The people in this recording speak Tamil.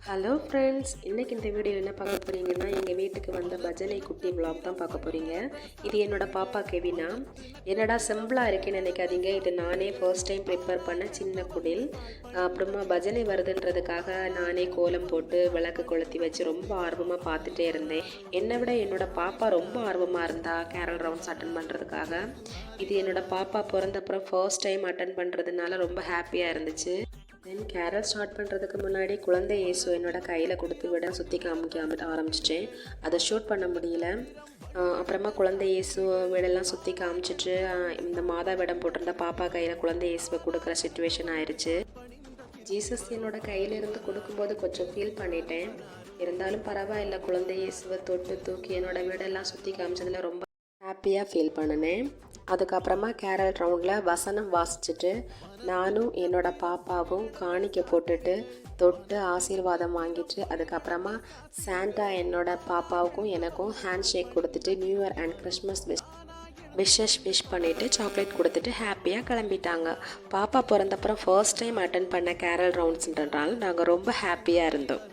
ஹலோ ஃப்ரெண்ட்ஸ், இன்றைக்கி இந்த வீடியோ என்ன பார்க்க போகிறீங்கன்னா, எங்கள் வீட்டுக்கு வந்த பஜனை குட்டி விலாக் தான் பார்க்க போகிறீங்க. இது என்னோடய பாப்பா கெவினா. என்னடா சிம்பிளாக இருக்கேன்னு நினைக்காதீங்க, இது நானே ஃபர்ஸ்ட் டைம் ப்ரிப்பேர் பண்ண சின்ன குடில். அப்புறமா பஜனை வருதுன்றதுக்காக நானே கோலம் போட்டு விளக்கு கொளுத்தி வச்சு ரொம்ப ஆர்வமாக பார்த்துட்டே இருந்தேன். என்னை விட என்னோடய பாப்பா ரொம்ப ஆர்வமாக இருந்தா கேரல் ரவுண்ட்ஸ் அட்டன் பண்ணுறதுக்காக. இது என்னோடய பாப்பா பிறந்தப்புறம் ஃபர்ஸ்ட் டைம் அட்டன் பண்ணுறதுனால ரொம்ப ஹாப்பியாக இருந்துச்சு. தென் கேரல் ஸ்டார்ட் பண்ணுறதுக்கு முன்னாடி குழந்தை இயேசு என்னோடய கையில் கொடுத்து விட சுற்றி காமிக்க ஆரம்பிச்சிட்டேன். அதை ஷூட் பண்ண முடியல. அப்புறமா குழந்தை இயேசு வீடெல்லாம் சுற்றி காமிச்சிட்டு இந்த மாதா வேடம் போட்டிருந்த பாப்பா கையில் குழந்தை இயேசுவை கொடுக்குற சுச்சுவேஷன் ஆயிடுச்சு. ஜீசஸ் என்னோடய கையிலிருந்து கொடுக்கும்போது கொஞ்சம் ஃபீல் பண்ணிட்டேன். இருந்தாலும் பரவாயில்ல, குழந்தை இயேசுவை தொட்டு தூக்கி என்னோடய வீடெல்லாம் சுற்றி காமிச்சதில் ரொம்ப ஹாப்பியாக ஃபீல் பண்ணினேன். அதுக்கப்புறமா கேரல் ரவுண்டில் வசனம் வாசிச்சுட்டு நானும் என்னோடய பாப்பாவும் காணிக்க போட்டுட்டு தொட்டு ஆசீர்வாதம் வாங்கிட்டு அதுக்கப்புறமா சாண்டா என்னோட பாப்பாவுக்கும் எனக்கும் ஹேண்ட் ஷேக் கொடுத்துட்டு new year and Christmas wish பண்ணிவிட்டு சாக்லேட் கொடுத்துட்டு ஹாப்பியாக கிளம்பிட்டாங்க. பாப்பா பிறந்தப்புறம் ஃபர்ஸ்ட் டைம் அட்டன் பண்ண கேரல் ரவுண்ட்ஸ்ன்றனால நாங்கள் ரொம்ப ஹாப்பியாக இருந்தோம்.